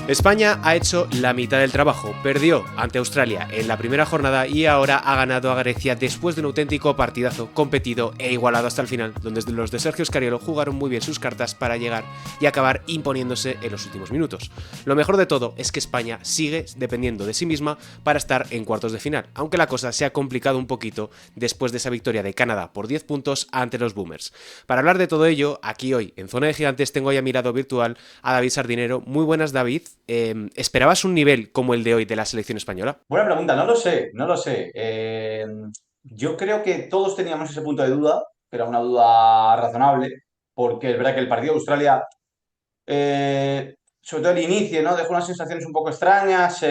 España ha hecho la mitad del trabajo, perdió ante Australia en la primera jornada y ahora ha ganado a Grecia después de un auténtico partidazo competido e igualado hasta el final, donde los de Sergio Scariolo jugaron muy bien sus cartas para llegar y acabar imponiéndose en los últimos minutos. Lo mejor de todo es que España sigue dependiendo de sí misma para estar en cuartos de final, aunque la cosa se ha complicado un poquito después de esa victoria de Canadá por 10 puntos ante los Boomers. Para hablar de todo ello, aquí hoy en Zona de Gigantes tengo ya a mi lado virtual a David Sardinero. Muy buenas, David. ¿Esperabas un nivel como el de hoy de la selección española? Buena pregunta, no lo sé, no lo sé. Yo creo que todos teníamos ese punto de duda, pero una duda razonable, porque es verdad que el partido de Australia, sobre todo el inicio, ¿no? Dejó unas sensaciones un poco extrañas.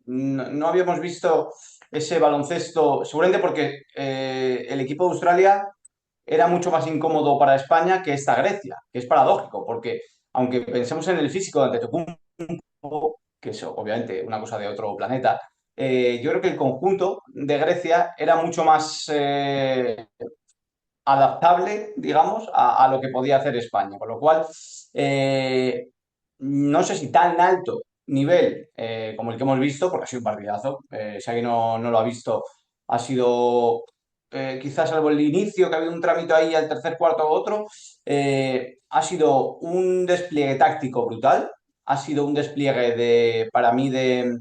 No habíamos visto ese baloncesto, seguramente porque el equipo de Australia era mucho más incómodo para España que esta Grecia, que es paradójico, porque aunque pensemos en el físico de Antetokounmpo, que es obviamente una cosa de otro planeta, yo creo que el conjunto de Grecia era mucho más adaptable, digamos, a lo que podía hacer España. Con lo cual, eh, no sé si tan alto nivel como el que hemos visto, porque ha sido un partidazo. Si alguien no lo ha visto, ha sido quizás salvo el inicio, que ha habido un trámite ahí al tercer cuarto o otro, ha sido un despliegue táctico brutal, ha sido un despliegue para mí, de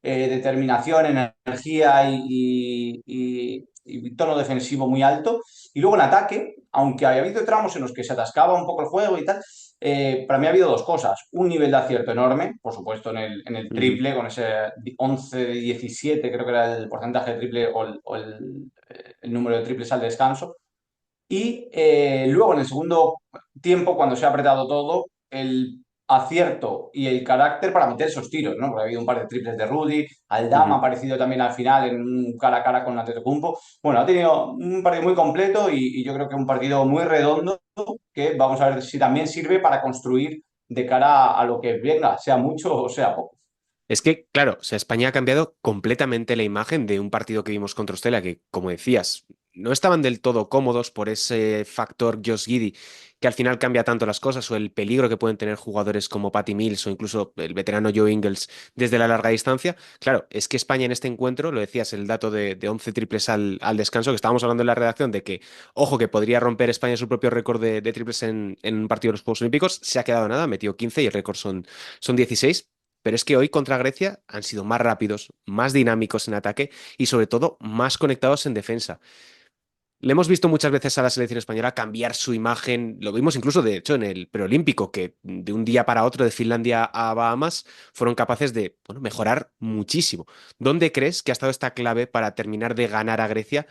determinación, energía y tono defensivo muy alto. Y luego en ataque, aunque había habido tramos en los que se atascaba un poco el juego y tal, para mí ha habido dos cosas. Un nivel de acierto enorme, por supuesto, en el Uh -huh. triple, con ese 11 de 17, creo que era el porcentaje de triple el número de triples al descanso. Y luego en el segundo tiempo, cuando se ha apretado todo, el acierto y el carácter para meter esos tiros, ¿no? Porque ha habido un par de triples de Rudy, Uh Aldama ha -huh. aparecido también al final en un cara a cara con Antetokounmpo. Bueno, ha tenido un partido muy completo y yo creo que un partido muy redondo que vamos a ver si también sirve para construir de cara a lo que venga, sea mucho o sea poco. Es que, claro, o sea, España ha cambiado completamente la imagen de un partido que vimos contra Australia, que, como decías, no estaban del todo cómodos por ese factor Josh Giddey, que al final cambia tanto las cosas, o el peligro que pueden tener jugadores como Patty Mills o incluso el veterano Joe Ingles desde la larga distancia. Claro, es que España en este encuentro, lo decías, el dato de 11 triples al descanso, que estábamos hablando en la redacción de que, ojo, que podría romper España su propio récord de triples en un partido de los Juegos Olímpicos, se ha quedado nada, metió 15 y el récord son 16. Pero es que hoy contra Grecia han sido más rápidos, más dinámicos en ataque y sobre todo más conectados en defensa. Le hemos visto muchas veces a la selección española cambiar su imagen, lo vimos incluso de hecho en el preolímpico, que de un día para otro de Finlandia a Bahamas fueron capaces de, bueno, mejorar muchísimo. ¿Dónde crees que ha estado esta clave para terminar de ganar a Grecia,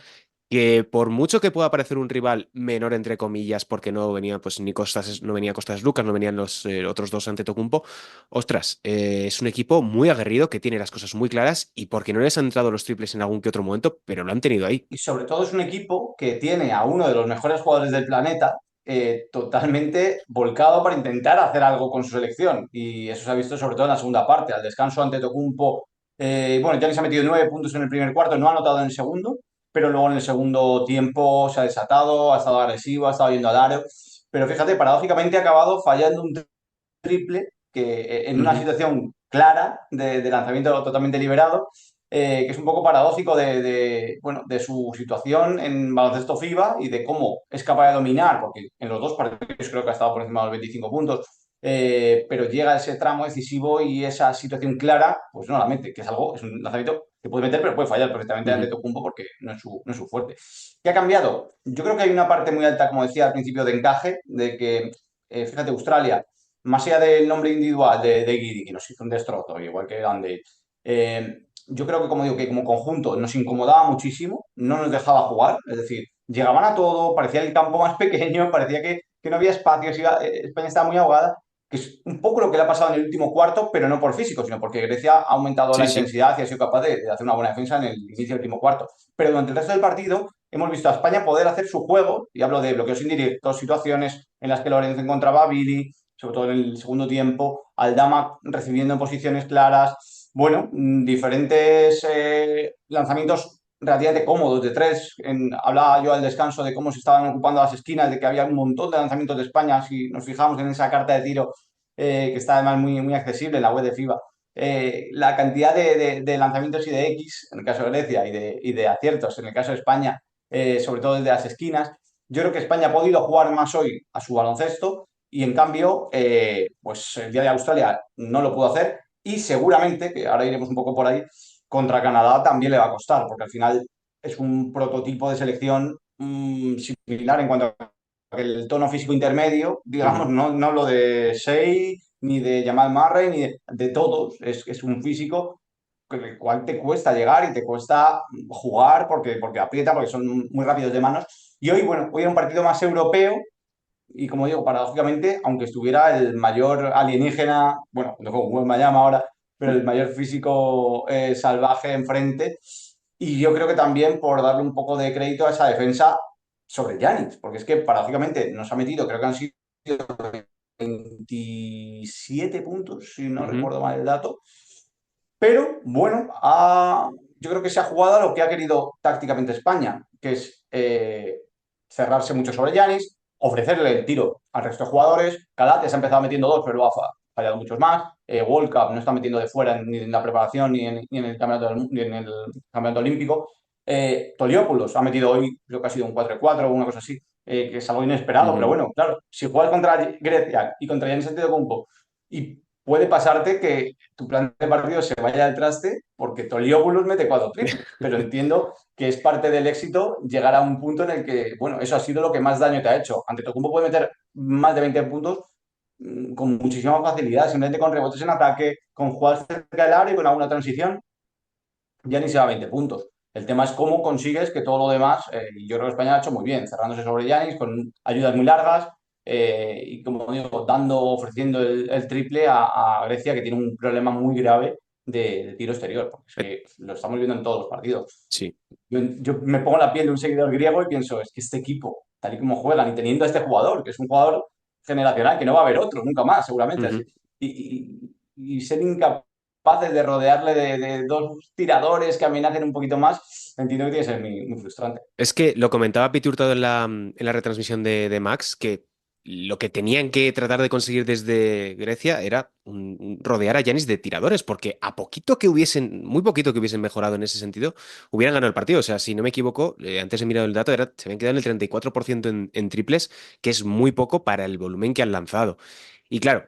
que por mucho que pueda parecer un rival menor entre comillas, porque no venía pues ni Costas, no venía Costas Lucas, no venían los otros dos ante Tocumpo, ostras, es un equipo muy aguerrido que tiene las cosas muy claras y porque no les han entrado los triples en algún que otro momento, pero lo han tenido ahí. Y sobre todo es un equipo que tiene a uno de los mejores jugadores del planeta totalmente volcado para intentar hacer algo con su selección. Y eso se ha visto sobre todo en la segunda parte. Al descanso ante Tocumpo, bueno, Giannis ha metido 9 puntos en el primer cuarto, no ha anotado en el segundo, pero luego en el segundo tiempo se ha desatado, ha estado agresivo, ha estado yendo al aro. Pero fíjate, paradójicamente ha acabado fallando un triple que en una Ujú. situación clara de lanzamiento totalmente liberado, que es un poco paradójico bueno, de su situación en baloncesto FIBA y de cómo es capaz de dominar, porque en los dos partidos creo que ha estado por encima de los 25 puntos, pero llega ese tramo decisivo y esa situación clara, pues no la mete, que es algo, es un lanzamiento que puede meter, pero puede fallar perfectamente ante Ujú. Tocumpo porque no es su fuerte. ¿Qué ha cambiado? Yo creo que hay una parte muy alta, como decía al principio, de encaje, de que, fíjate, Australia, más allá del nombre individual de Guidi, que nos hizo un destrozo, igual que Gandhi, yo creo que, como digo, que como conjunto nos incomodaba muchísimo, no nos dejaba jugar, es decir, llegaban a todo, parecía el campo más pequeño, parecía que no había espacios, España estaba muy ahogada, que es un poco lo que le ha pasado en el último cuarto, pero no por físico, sino porque Grecia ha aumentado la Sí, sí. intensidad y ha sido capaz de hacer una buena defensa en el inicio del último cuarto. Pero durante el resto del partido hemos visto a España poder hacer su juego, y hablo de bloqueos indirectos, situaciones en las que Lorenzo encontraba a Billy, sobre todo en el segundo tiempo, Aldama recibiendo en posiciones claras, bueno, diferentes lanzamientos relativamente cómodos de tres. Hablaba yo al descanso de cómo se estaban ocupando las esquinas, de que había un montón de lanzamientos de España, si nos fijamos en esa carta de tiro, que está además muy accesible en la web de FIBA, la cantidad de lanzamientos y de X, en el caso de Grecia, y de aciertos, en el caso de España, sobre todo desde las esquinas, yo creo que España ha podido jugar más hoy a su baloncesto y en cambio, pues el día de Australia no lo pudo hacer y seguramente, que ahora iremos un poco por ahí, contra Canadá también le va a costar, porque al final es un prototipo de selección similar en cuanto a el tono físico intermedio, digamos, Ujú. no lo de Shea, ni de Jamal Murray, ni de todos. Es un físico con el cual te cuesta llegar y te cuesta jugar porque aprieta, porque son muy rápidos de manos. Y hoy, bueno, hoy era un partido más europeo y como digo, paradójicamente, aunque estuviera el mayor alienígena, bueno, no como me llama ahora, pero el mayor físico salvaje enfrente. Y yo creo que también por darle un poco de crédito a esa defensa sobre Giannis, porque es que paradójicamente nos ha metido, creo que han sido 27 puntos, si no Ujú. recuerdo mal el dato. Pero bueno, yo creo que se ha jugado a lo que ha querido tácticamente España, que es cerrarse mucho sobre Yanis, ofrecerle el tiro al resto de jugadores. Calates ha empezado metiendo dos, pero luego ha fallado muchos más. World Cup no está metiendo de fuera ni en la preparación ni en el campeonato, ni en el campeonato olímpico. Toliopoulos ha metido hoy, creo que ha sido un 4-4 o una cosa así, que es algo inesperado, pero Ujú. bueno, claro, si juegas contra Grecia y contra Giannis Antetokounmpo y puede pasarte que tu plan de partido se vaya al traste porque Toliopoulos mete cuatro triples, pero entiendo que es parte del éxito llegar a un punto en el que, bueno, eso ha sido lo que más daño te ha hecho. Antetokounmpo puede meter más de 20 puntos con muchísima facilidad, simplemente con rebotes en ataque, con jugadas cerca del área y con alguna transición, ya ni se va a 20 puntos. El tema es cómo consigues que todo lo demás, y yo creo que España ha hecho muy bien, cerrándose sobre Yanis con ayudas muy largas y, como digo, ofreciendo el triple a Grecia, que tiene un problema muy grave de tiro exterior, porque es Eh, que lo estamos viendo en todos los partidos. Sí. Yo me pongo en la piel de un seguidor griego y pienso, es que este equipo, tal y como juegan, y teniendo a este jugador, que es un jugador generacional, que no va a haber otro, nunca más, seguramente, así, Ujú. y ser incapaces de rodearle de dos tiradores que amenacen un poquito más, entiendo que tiene que ser muy frustrante. Es que lo comentaba Piti Hurtado en la retransmisión de Max, que lo que tenían que tratar de conseguir desde Grecia era rodear a Yanis de tiradores, porque a poquito que hubiesen, muy poquito que hubiesen mejorado en ese sentido, hubieran ganado el partido. O sea, si no me equivoco, antes he mirado el dato, se habían quedado en el 34% en triples, que es muy poco para el volumen que han lanzado. Y claro,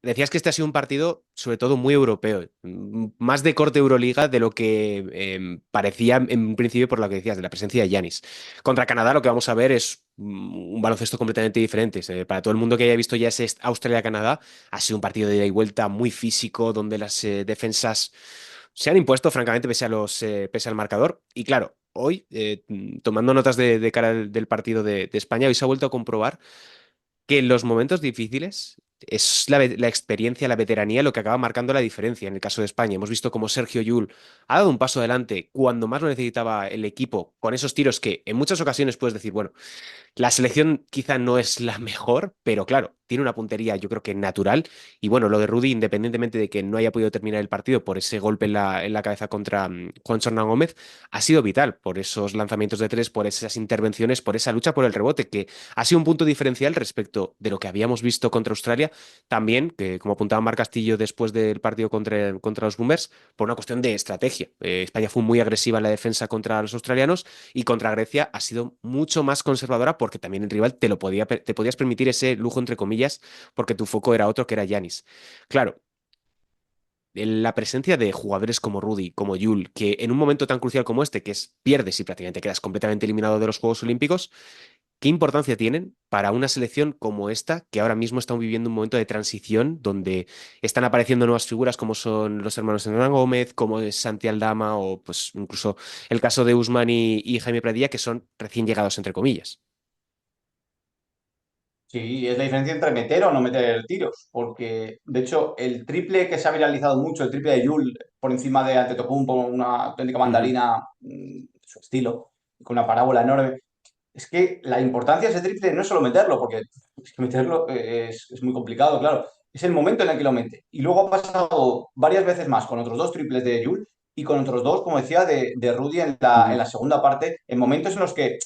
decías que este ha sido un partido, sobre todo, muy europeo, más de corte Euroliga de lo que parecía en un principio por lo que decías, de la presencia de Yanis. Contra Canadá lo que vamos a ver es un baloncesto completamente diferente. Para todo el mundo que haya visto ya ese Australia-Canadá, ha sido un partido de ida y vuelta muy físico, donde las defensas se han impuesto, francamente, pese al marcador. Y claro, hoy, tomando notas de cara del partido de España, hoy se ha vuelto a comprobar que en los momentos difíciles es la experiencia, la veteranía lo que acaba marcando la diferencia. En el caso de España, hemos visto cómo Sergio Llull ha dado un paso adelante cuando más lo necesitaba el equipo, con esos tiros que en muchas ocasiones puedes decir, bueno, la selección quizá no es la mejor, pero claro, tiene una puntería yo creo que natural. Y bueno, lo de Rudy, independientemente de que no haya podido terminar el partido por ese golpe en la cabeza contra Juan Sornan Gómez, ha sido vital por esos lanzamientos de tres, por esas intervenciones, por esa lucha por el rebote, que ha sido un punto diferencial respecto de lo que habíamos visto contra Australia. También, que como apuntaba Mar Castillo después del partido contra los Boomers, por una cuestión de estrategia. España fue muy agresiva en la defensa contra los australianos y contra Grecia ha sido mucho más conservadora porque también el rival te podías permitir ese lujo, entre comillas, porque tu foco era otro que era Yanis. Claro, la presencia de jugadores como Rudy, como Yul, que en un momento tan crucial como este, que es pierdes y prácticamente quedas completamente eliminado de los Juegos Olímpicos, ¿qué importancia tienen para una selección como esta, que ahora mismo están viviendo un momento de transición donde están apareciendo nuevas figuras como son los hermanos Hernán Gómez, como es Santi Aldama o pues incluso el caso de Usman y Jaime Pradilla, que son recién llegados entre comillas? Sí, es la diferencia entre meter o no meter tiros, porque de hecho el triple que se ha viralizado mucho, el triple de Yul por encima de Antetokounmpo, una auténtica Ujú. mandarina, su estilo, con una parábola enorme, es que la importancia de ese triple no es solo meterlo, porque es que meterlo es muy complicado, claro, es el momento en el que lo mete. Y luego ha pasado varias veces más con otros dos triples de Yul y con otros dos, como decía, de Rudy en la Ujú. segunda parte, en momentos en los que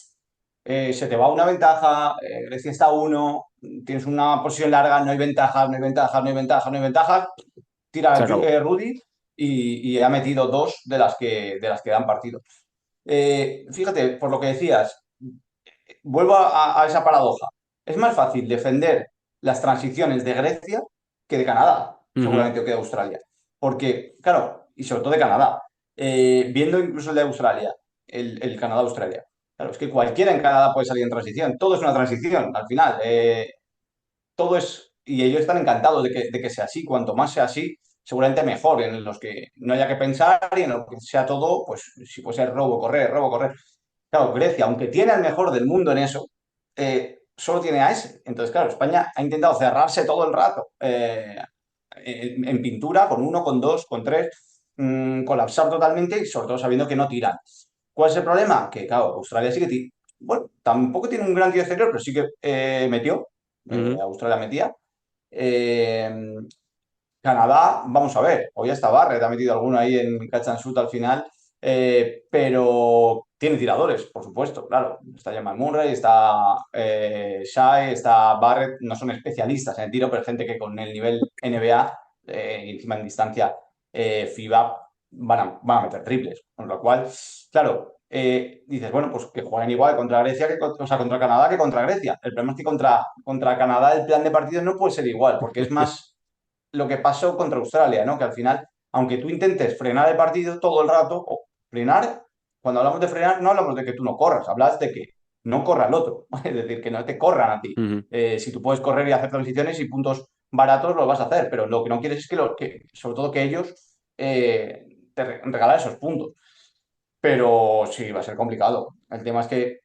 se te va una ventaja, Grecia está a uno, tienes una posición larga, no hay ventajas, no hay ventajas, no hay ventajas, no hay ventajas, Se tira acabó. Rudy y ha metido dos de las que dan partido. Fíjate, por lo que decías, vuelvo a esa paradoja. Es más fácil defender las transiciones de Grecia que de Canadá, Ujú, seguramente, o que de Australia. Porque, claro, y sobre todo de Canadá, viendo incluso el de Australia, el Canadá-Australia, claro, es que cualquiera en Canadá puede salir en transición. Todo es una transición, al final. Todo es, y ellos están encantados de que sea así. Cuanto más sea así, seguramente mejor, en los que no haya que pensar y en lo que sea todo, pues si puede ser robo, correr, robo, correr. Claro, Grecia, aunque tiene al mejor del mundo en eso, solo tiene a ese. Entonces, claro, España ha intentado cerrarse todo el rato en pintura, con uno, con dos, con tres, colapsar totalmente y sobre todo sabiendo que no tiran. ¿Cuál es el problema? Que, claro, Australia sí que bueno, tampoco tiene un gran tiro exterior, pero sí que metió. ujú. Australia metía. Eh, Canadá, vamos a ver, hoy hasta Barrett ha metido alguno ahí en catch and shoot al final, pero tiene tiradores, por supuesto, claro. Está Jamal Murray, está Shai, está Barrett, no son especialistas en el tiro, pero gente que con el nivel NBA y encima en distancia FIBA van a meter triples, con lo cual, claro. Dices, bueno, pues que jueguen igual contra Grecia o sea, contra Canadá que contra Grecia. El problema es que contra Canadá el plan de partido no puede ser igual, porque es más lo que pasó contra Australia, ¿no? Que al final, aunque tú intentes frenar el partido todo el rato, o frenar, cuando hablamos de frenar, no hablamos de que tú no corras, hablas de que no corra el otro, es decir, que no te corran a ti. Ujú. Si tú puedes correr y hacer transiciones y puntos baratos, lo vas a hacer, pero lo que no quieres es sobre todo que ellos te regalen esos puntos. Pero sí, va a ser complicado. El tema es que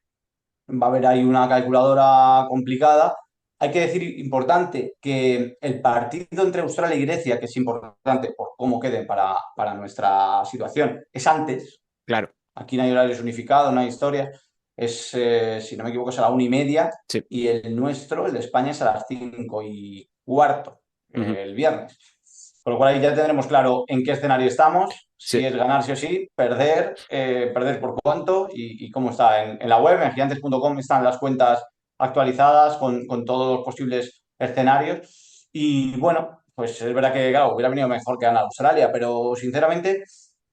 va a haber ahí una calculadora complicada. Hay que decir, importante, que el partido entre Australia y Grecia, que es importante por cómo queden para nuestra situación, es antes. Claro, Aquí no hay horarios unificados, no hay historias. Si no me equivoco, es a la 1:30 sí. y el nuestro, el de España, es a las 5:15, Ujú. el viernes. Con lo cual ahí ya tendremos claro en qué escenario estamos, si Sí. es ganar sí o sí, perder, perder por cuánto y cómo está. En la web, en gigantes.com, están las cuentas actualizadas con todos los posibles escenarios. Y bueno, pues es verdad que claro, hubiera venido mejor que ganar Australia, pero sinceramente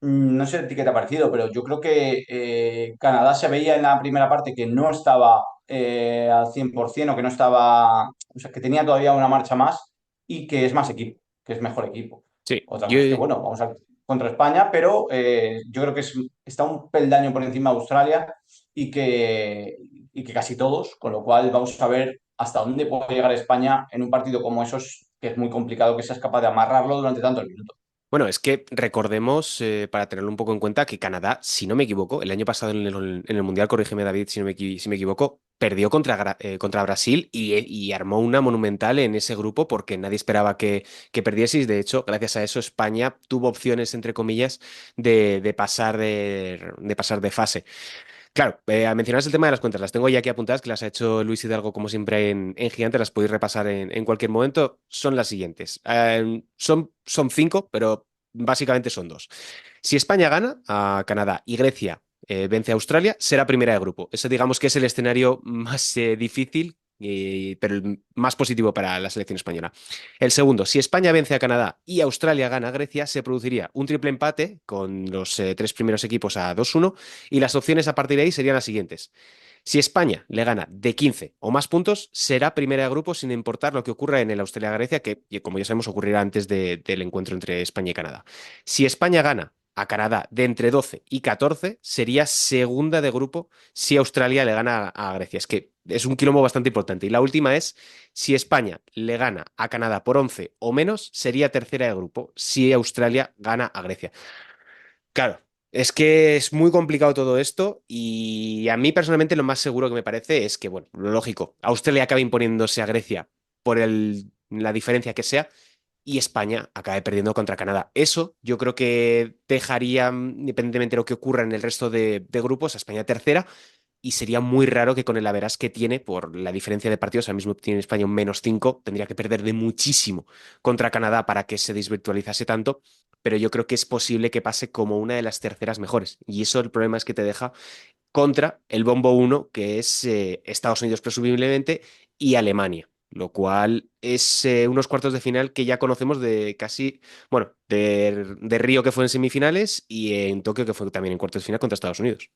no sé a ti qué te ha parecido, pero yo creo que Canadá se veía en la primera parte que no estaba al 100% o que no estaba, o sea, que tenía todavía una marcha más y que es más equipo, que es mejor equipo. Sí, Otra yo, cosa es que, bueno, vamos a contra España, pero yo creo que está un peldaño por encima de Australia y que casi todos, con lo cual vamos a ver hasta dónde puede llegar España en un partido como esos, que es muy complicado que seas capaz de amarrarlo durante tantos minutos. bueno, es que recordemos, para tenerlo un poco en cuenta, que Canadá, si no me equivoco, el año pasado en el Mundial, corrígeme David si me equivoco, perdió contra Brasil y armó una monumental en ese grupo porque nadie esperaba que perdieseis. De hecho, gracias a eso, España tuvo opciones, entre comillas, de pasar de fase. Claro, mencionas el tema de las cuentas, las tengo ya aquí apuntadas, que las ha hecho Luis Hidalgo como siempre en Gigante, las podéis repasar en cualquier momento. Son las siguientes. Son cinco, pero básicamente son dos. Si España gana a Canadá y Grecia vence a Australia, será primera de grupo. Ese digamos que es el escenario más difícil, pero el más positivo para la selección española. El segundo, si España vence a Canadá y Australia gana a Grecia, se produciría un triple empate con los tres primeros equipos a 2-1 y las opciones a partir de ahí serían las siguientes. Si España le gana de 15 o más puntos, será primera de grupo sin importar lo que ocurra en el Australia-Grecia, que como ya sabemos ocurrirá antes del encuentro entre España y Canadá. Si España gana a Canadá de entre 12 y 14, sería segunda de grupo si Australia le gana a Grecia. Es que es un quilombo bastante importante. Y la última es, si España le gana a Canadá por 11 o menos, sería tercera de grupo si Australia gana a Grecia. Claro, es que es muy complicado todo esto y a mí personalmente lo más seguro que me parece es que, bueno, lo lógico, Australia acabe imponiéndose a Grecia por la diferencia que sea y España acabe perdiendo contra Canadá. Eso yo creo que dejaría, independientemente de lo que ocurra en el resto de grupos, a España tercera y sería muy raro que con el average que tiene, por la diferencia de partidos, ahora mismo tiene España un -5, tendría que perder de muchísimo contra Canadá para que se desvirtualizase tanto, pero yo creo que es posible que pase como una de las terceras mejores. Y eso el problema es que te deja contra el bombo uno, que es Estados Unidos presumiblemente, y Alemania, lo cual es unos cuartos de final que ya conocemos de casi, bueno, de Río que fue en semifinales y en Tokio que fue también en cuartos de final contra Estados Unidos.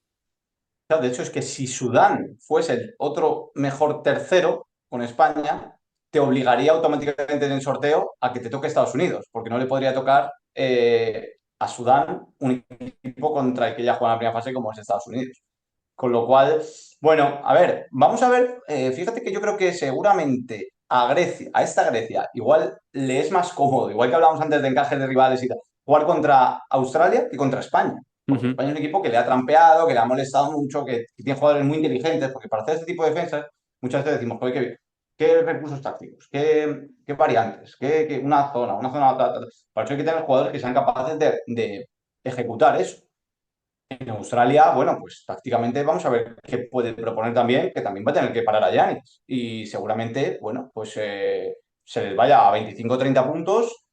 Claro, de hecho, es que si Sudán fuese el otro mejor tercero con España, te obligaría automáticamente en el sorteo a que te toque Estados Unidos, porque no le podría tocar a Sudán un equipo contra el que ya juega en la primera fase como es Estados Unidos. Con lo cual, bueno, a ver, vamos a ver, fíjate que yo creo que seguramente a Grecia, a esta Grecia, igual le es más cómodo, igual que hablábamos antes de encajes de rivales y tal, jugar contra Australia que contra España. Porque Ujú. España es un equipo que le ha trampeado, que le ha molestado mucho, que tiene jugadores muy inteligentes, porque para hacer este tipo de defensas muchas veces decimos, joder, qué recursos tácticos, qué variantes, una zona, ta, ta, ta. Para eso hay que tener jugadores que sean capaces de ejecutar eso. En Australia, bueno, pues tácticamente vamos a ver qué puede proponer también, que también va a tener que parar a Giannis. Y seguramente, bueno, pues se les vaya a 25 o 30 puntos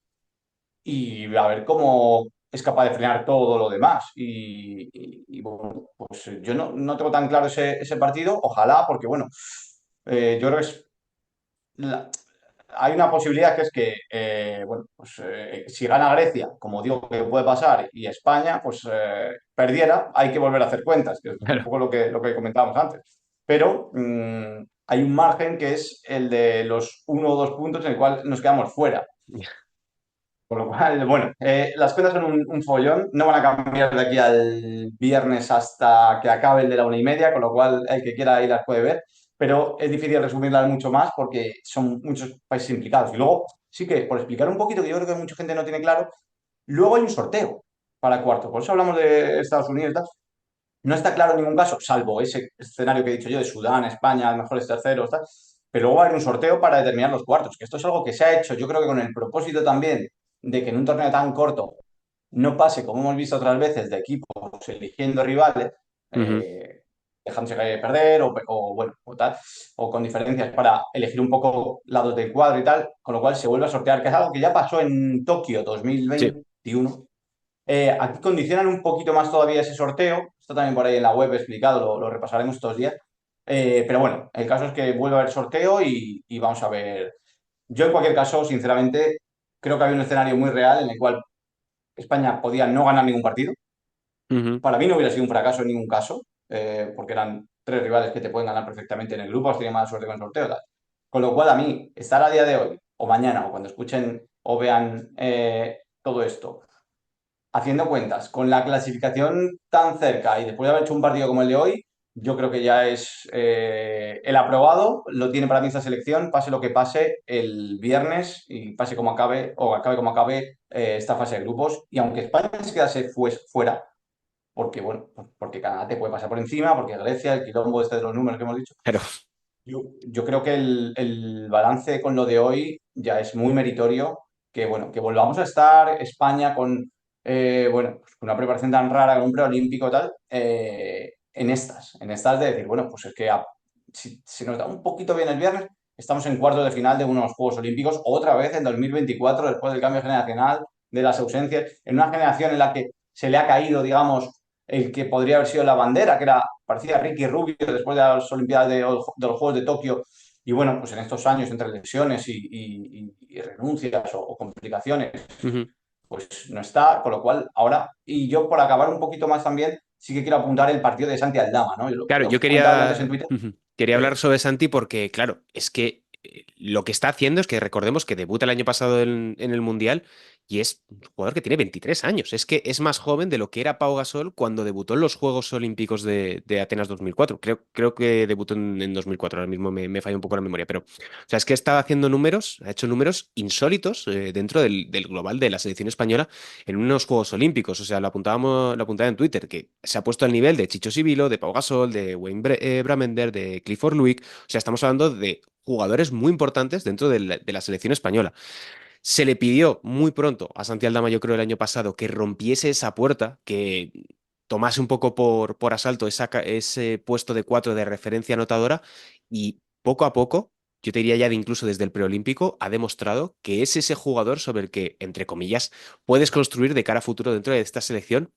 y a ver cómo es capaz de frenar todo lo demás. Bueno, pues yo no tengo tan claro ese partido, ojalá, porque bueno, yo creo que la- hay una posibilidad que es que, bueno, pues si gana Grecia, como digo que puede pasar, y España, pues perdiera, hay que volver a hacer cuentas, que es un Claro. poco lo que comentábamos antes. Pero hay un margen que es el de los 1 o 2 puntos en el cual nos quedamos fuera. Por lo cual, bueno, las cuentas son un follón, no van a cambiar de aquí al viernes hasta que acabe el de la 1:30, con lo cual el que quiera ir las puede ver, pero es difícil resumirlas mucho más porque son muchos países implicados. Y luego, sí que, por explicar un poquito, que yo creo que mucha gente no tiene claro, luego hay un sorteo para cuarto, por eso hablamos de Estados Unidos y tal. No está claro en ningún caso, salvo ese escenario que he dicho yo de Sudán, España, mejores terceros, tal, pero luego va a haber un sorteo para determinar los cuartos, que esto es algo que se ha hecho, yo creo que con el propósito también de que en un torneo tan corto no pase, como hemos visto otras veces, de equipos eligiendo rivales, Ujú. dejándose perder bueno, o tal, o con diferencias para elegir un poco lados del cuadro y tal, con lo cual se vuelve a sortear, que es algo que ya pasó en Tokio Sí, 2021. Aquí condicionan un poquito más todavía ese sorteo. Está también por ahí en la web explicado, lo repasaremos estos días. Pero bueno, el caso es que vuelve a haber sorteo y vamos a ver. Yo, en cualquier caso, sinceramente, creo que había un escenario muy real en el cual España podía no ganar ningún partido. ujú. Para mí no hubiera sido un fracaso en ningún caso, porque eran tres rivales que te pueden ganar perfectamente en el grupo, has tenido mala suerte con el sorteo. Tal. Con lo cual, a mí, estar a día de hoy, o mañana, o cuando escuchen o vean todo esto haciendo cuentas, con la clasificación tan cerca y después de haber hecho un partido como el de hoy, yo creo que ya es el aprobado, lo tiene para mí esta selección, pase lo que pase el viernes y pase como acabe, o acabe como acabe esta fase de grupos. Y aunque España se quedase fuera, porque bueno, porque Canadá te puede pasar por encima, porque Grecia, el quilombo este de los números que hemos dicho, Pero yo creo que el balance con lo de hoy ya es muy meritorio, que bueno, que volvamos a estar España con, bueno, pues con una preparación tan rara, con un preolímpico y tal, en estas de decir, bueno, pues es que si nos da un poquito bien el viernes, estamos en cuartos de final de unos Juegos Olímpicos, otra vez en 2024, después del cambio generacional, de las ausencias, en una generación en la que se le ha caído, digamos, el que podría haber sido la bandera, que era, parecía Ricky Rubio después de las Olimpiadas de los Juegos de Tokio. Y bueno, pues en estos años, entre lesiones y renuncias o complicaciones, ujú. pues no está, con lo cual ahora, y yo por acabar un poquito más también, sí que quiero apuntar el partido de Santi Aldama, ¿no? Yo Claro, lo yo comentaba yo antes en quería, Twitter. ujú, quería hablar sobre Santi porque, claro, es que lo que está haciendo es que recordemos que debuta el año pasado en el Mundial y es un jugador que tiene 23 años. Es que es más joven de lo que era Pau Gasol cuando debutó en los Juegos Olímpicos de Atenas 2004. Creo que debutó en 2004, ahora mismo me falla un poco la memoria, pero, o sea, es que está haciendo números, ha hecho números insólitos dentro del global de la selección española en unos Juegos Olímpicos. O sea, lo apuntaba en Twitter, que se ha puesto al nivel de Chicho Sibilo, de Pau Gasol, de Wayne Bramender, de Clifford Luick. O sea, estamos hablando de jugadores muy importantes dentro de la selección española. Se le pidió muy pronto a Santi Aldama, yo creo, el año pasado, que rompiese esa puerta, que tomase un poco por asalto ese puesto de cuatro de referencia anotadora y poco a poco, yo te diría ya de incluso desde el preolímpico, ha demostrado que es ese jugador sobre el que, entre comillas, puedes construir de cara a futuro dentro de esta selección.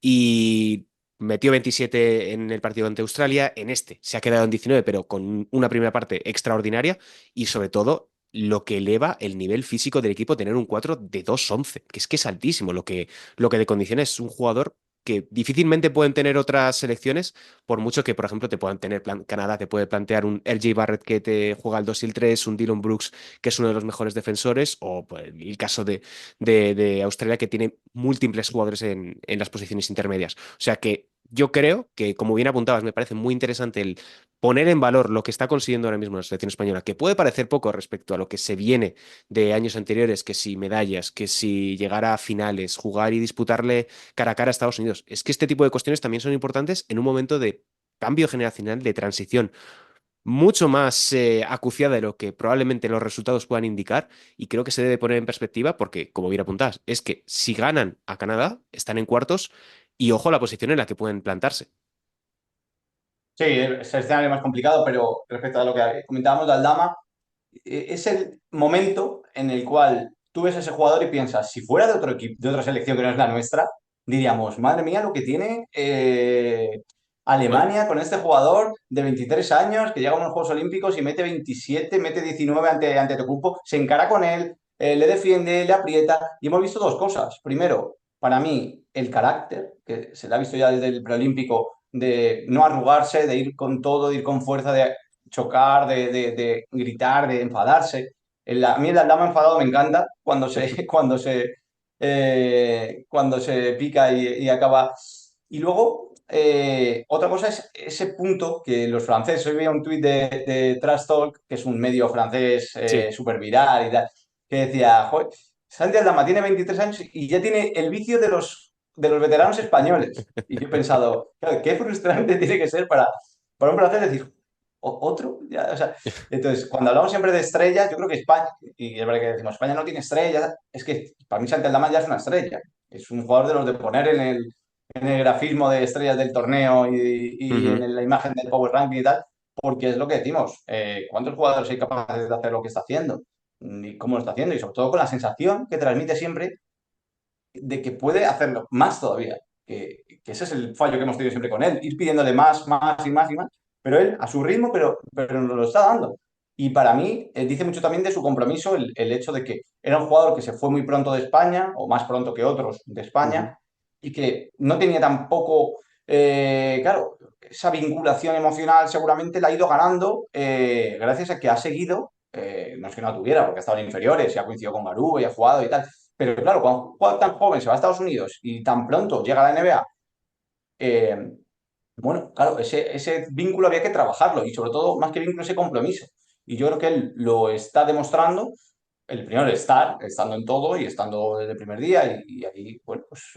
Y metió 27 en el partido ante Australia, en este se ha quedado en 19, pero con una primera parte extraordinaria y sobre todo lo que eleva el nivel físico del equipo tener un 4 de 2-11, que es altísimo lo que de condiciona es un jugador que difícilmente pueden tener otras selecciones, por mucho que, por ejemplo, te puedan tener Canadá, te puede plantear un LJ Barrett que te juega al 2 y el 3, un Dylan Brooks que es uno de los mejores defensores, o pues, el caso de Australia que tiene múltiples jugadores en las posiciones intermedias. O sea que yo creo que, como bien apuntabas, me parece muy interesante el poner en valor lo que está consiguiendo ahora mismo la selección española, que puede parecer poco respecto a lo que se viene de años anteriores, que si medallas, que si llegar a finales, jugar y disputarle cara a cara a Estados Unidos. Es que este tipo de cuestiones también son importantes en un momento de cambio generacional, de transición mucho más acuciada de lo que probablemente los resultados puedan indicar y creo que se debe poner en perspectiva porque, como bien apuntás, es que si ganan a Canadá, están en cuartos y ojo la posición en la que pueden plantarse. Sí, es el escenario más complicado, pero respecto a lo que comentábamos de Aldama, es el momento en el cual tú ves a ese jugador y piensas, si fuera de otro equipo, de otra selección que no es la nuestra, diríamos, madre mía, lo que tiene Bueno, Alemania con este jugador de 23 años que llega a unos Juegos Olímpicos y mete 27, mete 19 ante Tocumpo, se encara con él, le defiende, le aprieta, y hemos visto dos cosas. Primero, para mí, el carácter, que se le ha visto ya desde el preolímpico, de no arrugarse, de ir con todo, de ir con fuerza, de chocar, de gritar, de enfadarse. A mí el Aldama enfadado me encanta cuando se pica y acaba. Y luego, otra cosa es ese punto que los franceses, hoy veía un tuit de Trash Talk, que es un medio francés sí. súper viral y tal, que decía, joder, Santi Aldama tiene 23 años y ya tiene el vicio de los veteranos españoles. Y yo he pensado, claro, qué frustrante tiene que ser para un francés decir, ¿otro? Ya, o sea, entonces, cuando hablamos siempre de estrellas, yo creo que España, y es verdad que decimos, España no tiene estrellas, es que para mí Santi Aldama ya es una estrella. Es un jugador de los de poner en el grafismo de estrellas del torneo y Ujú. en la imagen del Power Ranking y tal, porque es lo que decimos, ¿cuántos jugadores hay capaces de hacer lo que está haciendo? Y cómo lo está haciendo, y sobre todo con la sensación que transmite siempre de que puede hacerlo más todavía. Que ese es el fallo que hemos tenido siempre con él, ir pidiéndole más, más y más y más, pero él a su ritmo, pero nos lo está dando. Y para mí, dice mucho también de su compromiso el hecho de que era un jugador que se fue muy pronto de España, o más pronto que otros de Ujú. España, y que no tenía tampoco, claro, esa vinculación emocional seguramente la ha ido ganando gracias a que ha seguido, no es que no la tuviera, porque ha estado en inferiores y ha coincidido con Garú y ha jugado y tal, pero claro, cuando un jugador tan joven se va a Estados Unidos y tan pronto llega a la NBA, bueno, claro, ese vínculo había que trabajarlo y sobre todo, más que vínculo, ese compromiso. Y yo creo que él lo está demostrando, el primero, estando en todo y estando desde el primer día y ahí, bueno, pues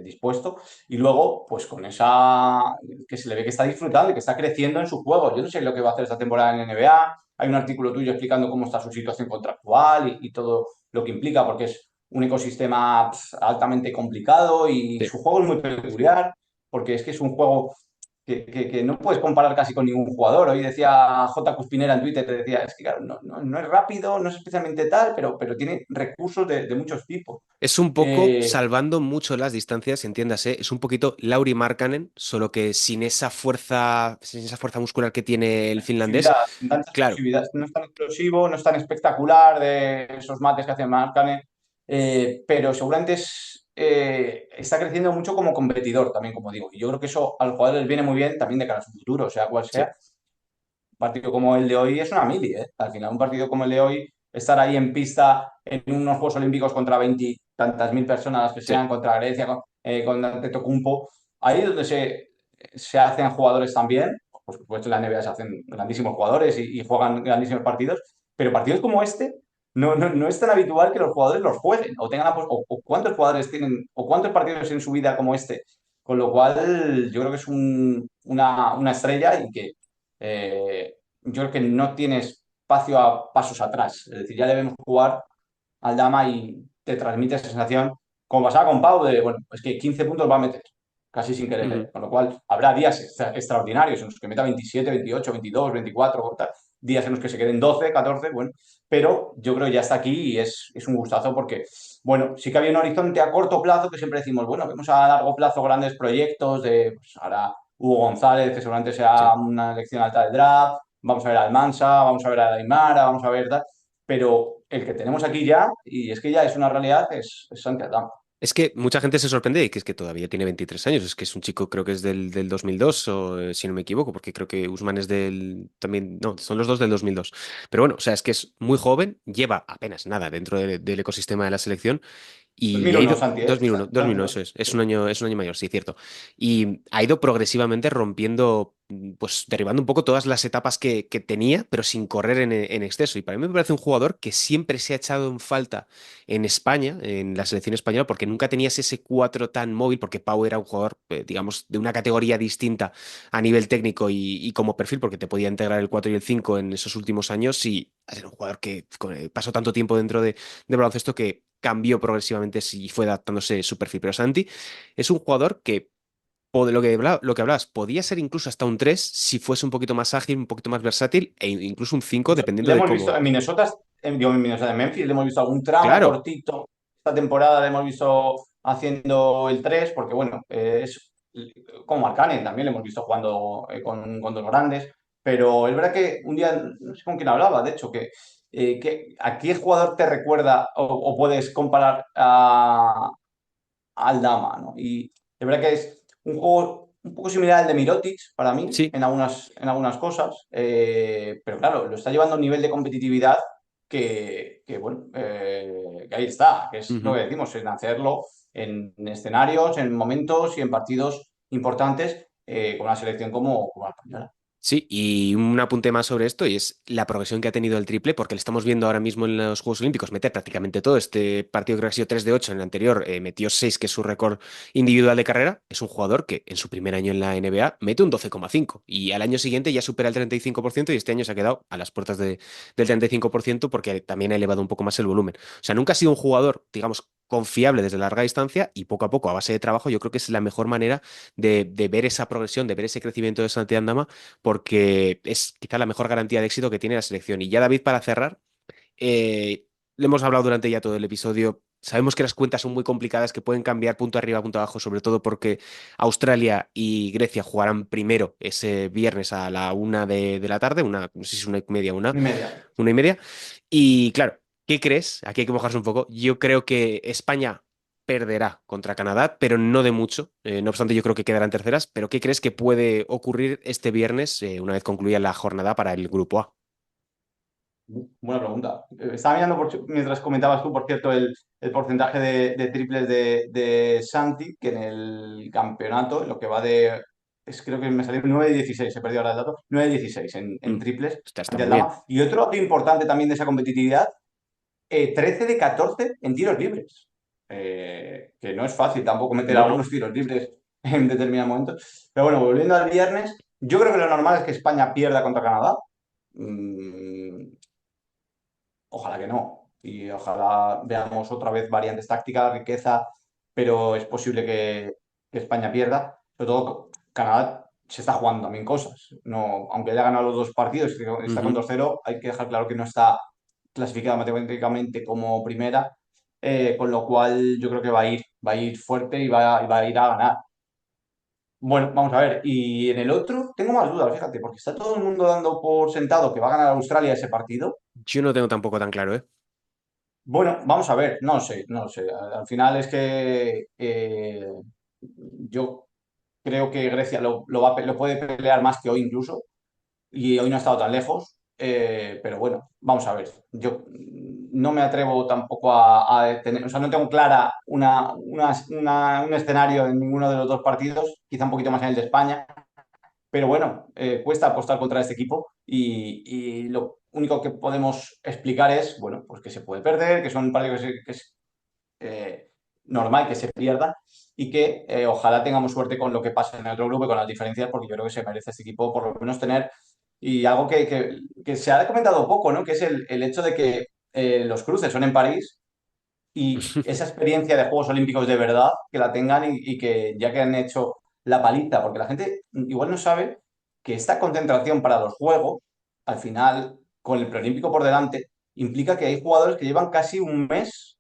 dispuesto. Y luego, pues con esa, que se le ve que está disfrutando y que está creciendo en su juego. Yo no sé lo que va a hacer esta temporada en NBA. Hay un artículo tuyo explicando cómo está su situación contractual y todo lo que implica, porque es un ecosistema altamente complicado y Sí. su juego es muy peculiar, porque es que es un juego que no puedes comparar casi con ningún jugador. Hoy decía J. Cuspinera en Twitter, te decía, es que claro, no es rápido, no es especialmente tal, pero tiene recursos de muchos tipos. Es un poco, Eh, salvando mucho las distancias, entiéndase, es un poquito Lauri Markkanen, solo que sin esa fuerza muscular que tiene el finlandés. explosividad, sin tanta Claro, explosividad, no es tan explosivo, no es tan espectacular de esos mates que hace Markkanen, pero seguramente está creciendo mucho como competidor también, como digo. Y yo creo que eso al jugador les viene muy bien también de cara a su futuro, sea cual sí, sea. Un partido como el de hoy es una mili, ¿eh? Al final, un partido como el de hoy, estar ahí en pista en unos Juegos Olímpicos contra 20 tantas mil personas, las que sí. sean, contra Grecia, con Antetokounmpo, ahí es donde se hacen jugadores también. Por supuesto, en la NBA se hacen grandísimos jugadores y juegan grandísimos partidos, pero partidos como este no es tan habitual que los jugadores los jueguen o tengan o cuántos jugadores tienen o cuántos partidos en su vida como este. Con lo cual, yo creo que es una estrella y que yo creo que no tiene espacio a pasos atrás. Es decir, ya le vemos jugar al Dama y te transmite esa sensación, como pasaba con Pau, de, bueno, es que 15 puntos va a meter, casi sin querer. Ujú. Con lo cual, habrá días extraordinarios en los que meta 27, 28, 22, 24, tal. días en los que se queden 12, 14, bueno, pero yo creo que ya está aquí y es un gustazo porque, bueno, sí que había un horizonte a corto plazo que siempre decimos, bueno, vemos a largo plazo grandes proyectos de, pues ahora Hugo González, que seguramente sea Sí. una elección alta del draft, vamos a ver a Almansa, vamos a ver a Aymara, vamos a ver tal, pero el que tenemos aquí ya, y es que ya es una realidad, es Santi Aldama. Es que mucha gente se sorprende de que es que todavía tiene 23 años. Es que es un chico, creo que es del 2002, o si no me equivoco, porque creo que Usman es del también, no, son los dos del 2002. Pero bueno, o sea, es que es muy joven, lleva apenas nada dentro del ecosistema de la selección y ha 2001, ido Santi, ¿eh? 2001, 2001, eso 2001. es es un año mayor, sí, cierto. Y ha ido progresivamente rompiendo, pues derribando un poco todas las etapas que tenía, pero sin correr en exceso. Y para mí me parece un jugador que siempre se ha echado en falta en España, en la selección española, porque nunca tenías ese 4 tan móvil, porque Pau era un jugador, digamos, de una categoría distinta a nivel técnico y como perfil, porque te podía integrar el 4 y el 5 en esos últimos años y era un jugador que pasó tanto tiempo dentro de baloncesto que cambió progresivamente y fue adaptándose su perfil. Pero Santi es un jugador que, o de lo que hablabas, podía ser incluso hasta un 3 si fuese un poquito más ágil, un poquito más versátil, e incluso un 5 De hecho, le dependiendo de hemos visto cómo. en Minnesota, en Minnesota, en Memphis, le hemos visto algún tramo Claro. cortito. Esta temporada le hemos visto haciendo el 3 porque bueno, es como Markkanen también le hemos visto jugando con dos grandes. Pero es verdad que un día, no sé con quién hablaba, de hecho, que ¿a qué jugador te recuerda o puedes comparar al Dama, ¿no? Y es verdad que es un juego un poco similar al de Mirotic para mí Sí. en algunas cosas, pero claro, lo está llevando a un nivel de competitividad bueno, que ahí está, que es lo Ujú. que decimos, en hacerlo en escenarios, en momentos y en partidos importantes con una selección como la española. Sí, y un apunte más sobre esto y es la progresión que ha tenido el triple, porque le estamos viendo ahora mismo en los Juegos Olímpicos meter prácticamente todo. Este partido creo que ha sido 3 de 8 en el anterior, metió 6 que es su récord individual de carrera. Es un jugador que en su primer año en la NBA mete un 12,5 y al año siguiente ya supera el 35% y este año se ha quedado a las puertas del 35% porque también ha elevado un poco más el volumen. O sea, nunca ha sido un jugador, digamos, confiable desde larga distancia y poco a poco, a base de trabajo, yo creo que es la mejor manera de ver esa progresión, de ver ese crecimiento de Santi Andama porque es quizá la mejor garantía de éxito que tiene la selección. Y ya David, para cerrar, le hemos hablado durante ya todo el episodio. Sabemos que las cuentas son muy complicadas, que pueden cambiar punto arriba, punto abajo, sobre todo porque Australia y Grecia jugarán primero ese viernes a la 1 de la tarde, no sé si es 1:30, Ni media. 1:30. Y claro, ¿qué crees? Aquí hay que mojarse un poco. Yo creo que España perderá contra Canadá, pero no de mucho. No obstante, yo creo que quedarán terceras. Pero ¿qué crees que puede ocurrir este viernes, una vez concluya la jornada para el grupo A? Buena pregunta. Estaba mirando mientras comentabas tú, por cierto, el porcentaje de triples de Santi, que en el campeonato, en lo que va creo que me salió 9 de 16, he perdido ahora el dato, 9 de 16 en Mm, triples, está Santi muy bien. Aldama. Y otro dato importante también de esa competitividad, 13 de 14 en tiros libres. Que no es fácil tampoco meter No, no. algunos tiros libres en determinados momentos. Pero bueno, volviendo al viernes, yo creo que lo normal es que España pierda contra Canadá. Mm, Ojalá que no. Y ojalá veamos otra vez variantes tácticas, riqueza, pero es posible que España pierda. Sobre todo, Canadá se está jugando también cosas. No, aunque haya ganado los dos partidos, está con Ujú. 2-0, hay que dejar claro que no está clasificada matemáticamente como primera, con lo cual yo creo que va a ir fuerte y va a ir a ganar. Bueno, vamos a ver. Y en el otro tengo más dudas, fíjate, porque está todo el mundo dando por sentado que va a ganar Australia ese partido. Yo no tengo tampoco tan claro, ¿eh? Bueno, vamos a ver, no sé, no sé. Al final es que yo creo que Grecia lo puede pelear más que hoy incluso, y hoy no ha estado tan lejos, pero bueno, vamos a ver. Yo no me atrevo tampoco a tener, o sea, no tengo clara un escenario en ninguno de los dos partidos, quizá un poquito más en el de España, pero bueno, cuesta apostar contra este equipo y lo único que podemos explicar es, bueno, pues que se puede perder, que son partidos que es normal que se pierda y que ojalá tengamos suerte con lo que pasa en el otro grupo y con las diferencias, porque yo creo que se merece este equipo por lo menos tener, y algo que se ha comentado poco, ¿no? Que es el hecho de que los cruces son en París y esa experiencia de Juegos Olímpicos de verdad, que la tengan y que ya que han hecho la paliza, porque la gente igual no sabe que esta concentración para los Juegos al final, con el preolímpico por delante, implica que hay jugadores que llevan casi un mes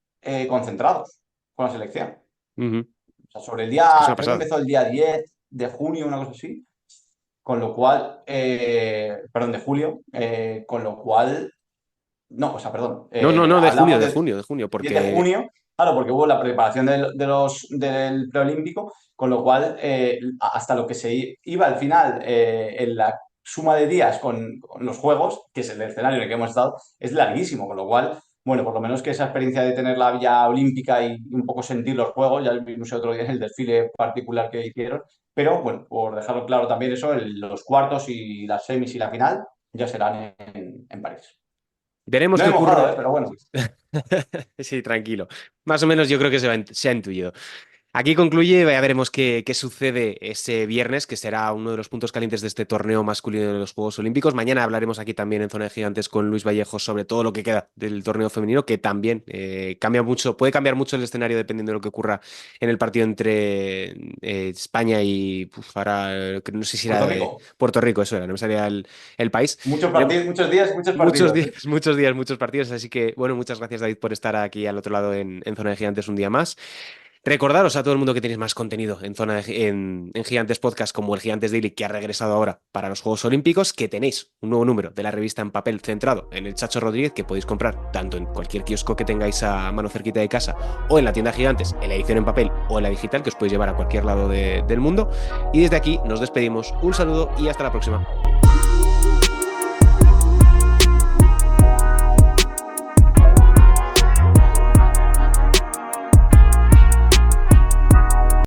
concentrados con la selección. Ujú. O sea, sobre el Es que es día, una creo que pasada. empezó el día 10 de junio, una cosa así, con lo cual, perdón, de julio, con lo cual, no, o sea, perdón, No, no, no, de junio, hablamos de de junio, de junio, 10 de porque junio, claro, porque hubo la preparación del preolímpico, con lo cual hasta lo que se iba al final en la suma de días con los juegos, que es el escenario en el que hemos estado, es larguísimo, con lo cual, bueno, por lo menos que esa experiencia de tener la vía olímpica y un poco sentir los juegos, ya vimos el otro día en el desfile particular que hicieron, pero bueno, por dejarlo claro también eso, los cuartos y las semis y la final ya serán en París. veremos No qué he mojado, ocurre. pero bueno. Sí, tranquilo. Más o menos yo creo que se ha intuido. Aquí concluye, ya veremos qué sucede ese viernes, que será uno de los puntos calientes de este torneo masculino de los Juegos Olímpicos. Mañana hablaremos aquí también en Zona de Gigantes con Luis Vallejo sobre todo lo que queda del torneo femenino, que también cambia mucho, puede cambiar mucho el escenario dependiendo de lo que ocurra en el partido entre España y ahora no sé si Puerto era Rico. Puerto Rico, eso era, no me salía el país. Muchos Veremos- partidos, muchos días, muchos Muchos partidos. días, muchos días, muchos partidos. Así que, bueno, muchas gracias, David, por estar aquí al otro lado en Zona de Gigantes un día más. Recordaros a todo el mundo que tenéis más contenido en Gigantes Podcast como el Gigantes Daily, que ha regresado ahora para los Juegos Olímpicos, que tenéis un nuevo número de la revista en papel centrado en el Chacho Rodríguez, que podéis comprar tanto en cualquier kiosco que tengáis a mano cerquita de casa o en la tienda Gigantes, en la edición en papel o en la digital, que os podéis llevar a cualquier lado del mundo. Y desde aquí nos despedimos. Un saludo y hasta la próxima.